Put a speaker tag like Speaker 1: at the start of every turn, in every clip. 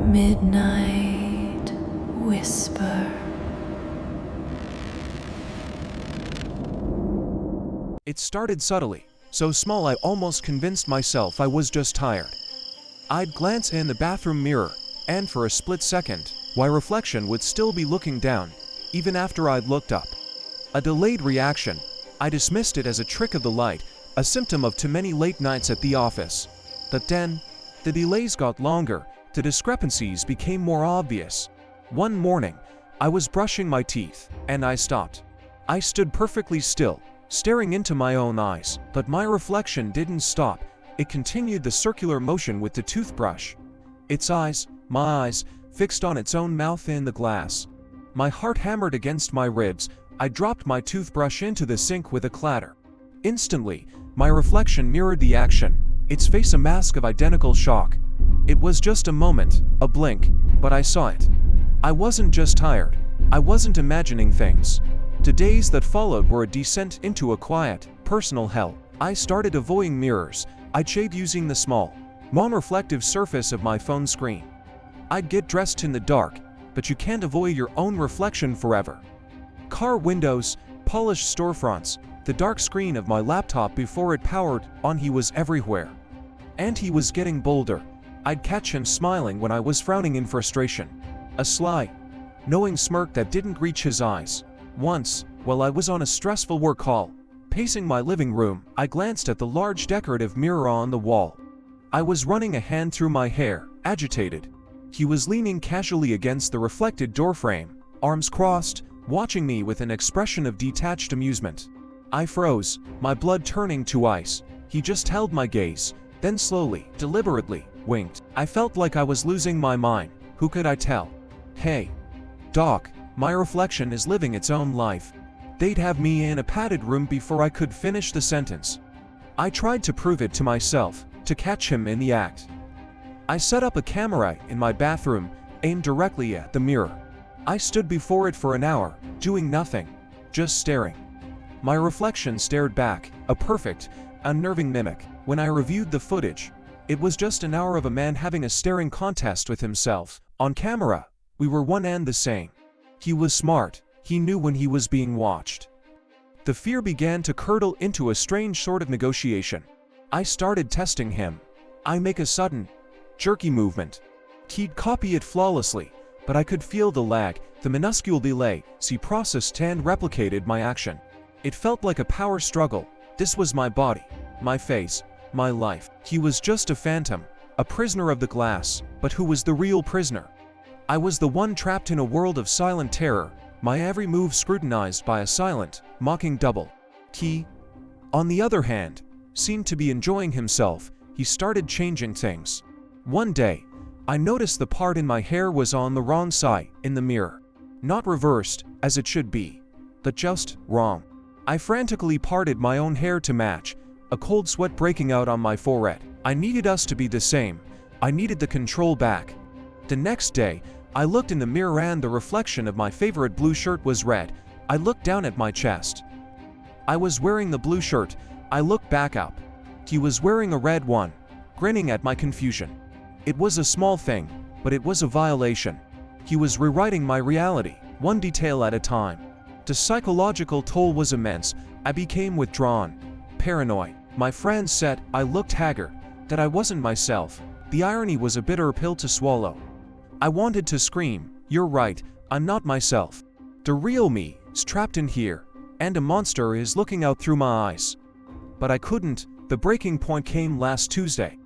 Speaker 1: Midnight Whisper.
Speaker 2: It started subtly, so small I almost convinced myself I was just tired. I'd glance in the bathroom mirror, and for a split second, my reflection would still be looking down, even after I'd looked up. A delayed reaction. I dismissed it as a trick of the light, a symptom of too many late nights at the office. But then, the delays got longer, the discrepancies became more obvious. One morning, I was brushing my teeth, and I stopped. I stood perfectly still, staring into my own eyes, but my reflection didn't stop. It continued the circular motion with the toothbrush. Its eyes, my eyes, fixed on its own mouth in the glass. My heart hammered against my ribs. I dropped my toothbrush into the sink with a clatter. Instantly, my reflection mirrored the action, its face a mask of identical shock. It was just a moment, a blink, but I saw it. I wasn't just tired. I wasn't imagining things. The days that followed were a descent into a quiet, personal hell. I started avoiding mirrors. I'd shave using the small, non-reflective surface of my phone screen. I'd get dressed in the dark, but you can't avoid your own reflection forever. Car windows, polished storefronts, the dark screen of my laptop before it powered on. He was everywhere. And he was getting bolder. I'd catch him smiling when I was frowning in frustration. A sly, knowing smirk that didn't reach his eyes. Once, while I was on a stressful work call, pacing my living room, I glanced at the large decorative mirror on the wall. I was running a hand through my hair, agitated. He was leaning casually against the reflected doorframe, arms crossed, watching me with an expression of detached amusement. I froze, my blood turning to ice. He just held my gaze, then slowly, deliberately, winked. I felt like I was losing my mind. Who could I tell? Hey, Doc, my reflection is living its own life. They'd have me in a padded room before I could finish the sentence. I tried to prove it to myself, to catch him in the act. I set up a camera in my bathroom, aimed directly at the mirror. I stood before it for an hour, doing nothing, just staring. My reflection stared back, a perfect, unnerving mimic. When I reviewed the footage, it was just an hour of a man having a staring contest with himself. On camera, we were one and the same. He was smart. He knew when he was being watched. The fear began to curdle into a strange sort of negotiation. I started testing him. I make a sudden, jerky movement. He'd copy it flawlessly, but I could feel the lag, the minuscule delay. He processed and replicated my action. It felt like a power struggle. This was my body, my face, my life. He was just a phantom, a prisoner of the glass, but who was the real prisoner? I was the one trapped in a world of silent terror, my every move scrutinized by a silent, mocking double. He, on the other hand, seemed to be enjoying himself. He started changing things. One day, I noticed the part in my hair was on the wrong side in the mirror. Not reversed, as it should be, but just wrong. I frantically parted my own hair to match, a cold sweat breaking out on my forehead. I needed us to be the same. I needed the control back. The next day, I looked in the mirror and the reflection of my favorite blue shirt was red. I looked down at my chest. I was wearing the blue shirt. I looked back up. He was wearing a red one, grinning at my confusion. It was a small thing, but it was a violation. He was rewriting my reality, one detail at a time. The psychological toll was immense. I became withdrawn, paranoid. My friends said I looked haggard, that I wasn't myself. The irony was a bitter pill to swallow. I wanted to scream, "You're right, I'm not myself. The real me is trapped in here, and a monster is looking out through my eyes." But I couldn't. The breaking point came last Tuesday.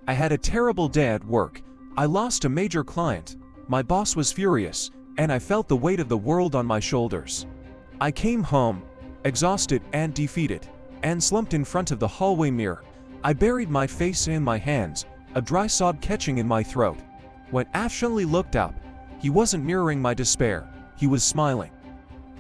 Speaker 2: I had a terrible day at work. I lost a major client. My boss was furious, and I felt the weight of the world on my shoulders. I came home, exhausted and defeated, and slumped in front of the hallway mirror. I buried my face in my hands, a dry sob catching in my throat. When Afshali looked up, he wasn't mirroring my despair. He was smiling.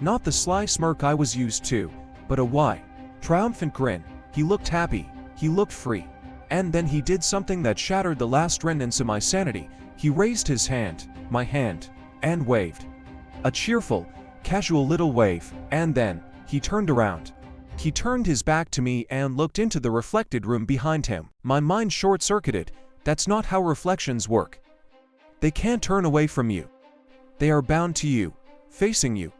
Speaker 2: Not the sly smirk I was used to, but a wide, triumphant grin. He looked happy. He looked free. And then he did something that shattered the last remnants of my sanity. He raised his hand, my hand, and waved. A cheerful, casual little wave, and then, he turned around. He turned his back to me and looked into the reflected room behind him. My mind short-circuited. That's not how reflections work. They can't turn away from you. They are bound to you, facing you.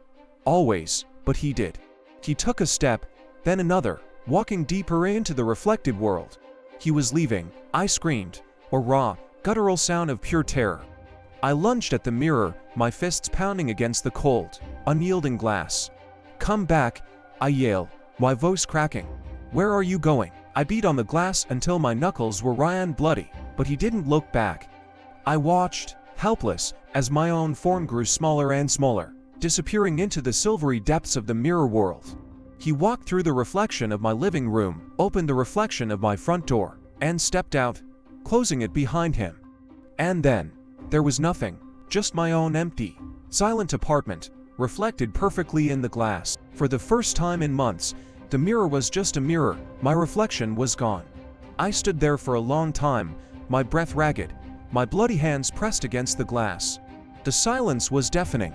Speaker 2: Always, but he did. He took a step, then another, walking deeper into the reflected world. He was leaving. I screamed, a raw, guttural sound of pure terror. I lunged at the mirror, my fists pounding against the cold, unyielding glass. "Come back," I yelled, my voice cracking. "Where are you going?" I beat on the glass until my knuckles were raw and bloody, but he didn't look back. I watched, helpless, as my own form grew smaller and smaller, disappearing into the silvery depths of the mirror world. He walked through the reflection of my living room, opened the reflection of my front door, and stepped out, closing it behind him. And then, there was nothing, just my own empty, silent apartment, reflected perfectly in the glass. For the first time in months, the mirror was just a mirror, my reflection was gone. I stood there for a long time, my breath ragged, my bloody hands pressed against the glass. The silence was deafening.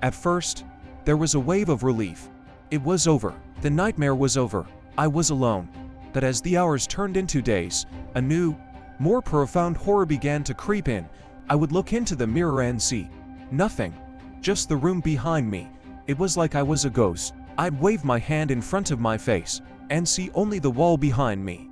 Speaker 2: At first, there was a wave of relief. It was over. The nightmare was over. I was alone. But as the hours turned into days, a new, more profound horror began to creep in. I would look into the mirror and see nothing, just the room behind me. It was like I was a ghost. I'd wave my hand in front of my face and see only the wall behind me.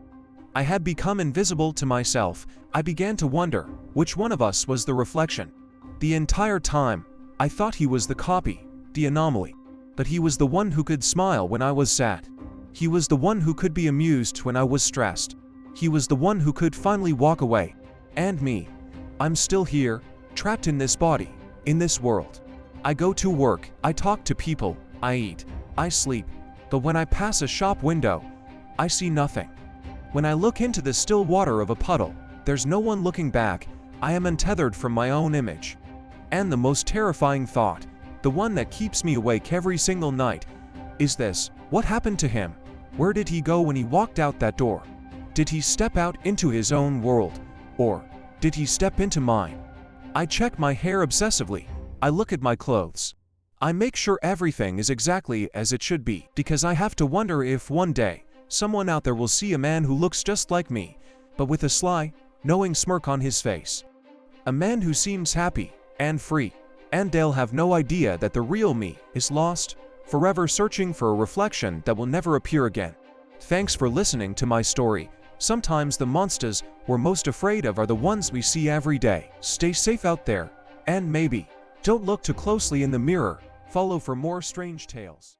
Speaker 2: I had become invisible to myself. I began to wonder which one of us was the reflection. The entire time, I thought he was the copy, the anomaly. But he was the one who could smile when I was sad. He was the one who could be amused when I was stressed. He was the one who could finally walk away. And me. I'm still here, trapped in this body, in this world. I go to work, I talk to people, I eat, I sleep. But when I pass a shop window, I see nothing. When I look into the still water of a puddle, there's no one looking back. I am untethered from my own image. And the most terrifying thought, the one that keeps me awake every single night, is this: what happened to him? Where did he go when he walked out that door? Did he step out into his own world? Or did he step into mine? I check my hair obsessively. I look at my clothes. I make sure everything is exactly as it should be, because I have to wonder if one day, someone out there will see a man who looks just like me, but with a sly, knowing smirk on his face. A man who seems happy and free, and they'll have no idea that the real me is lost, forever searching for a reflection that will never appear again. Thanks for listening to my story. Sometimes the monsters we're most afraid of are the ones we see every day. Stay safe out there, and maybe don't look too closely in the mirror. Follow for more strange tales.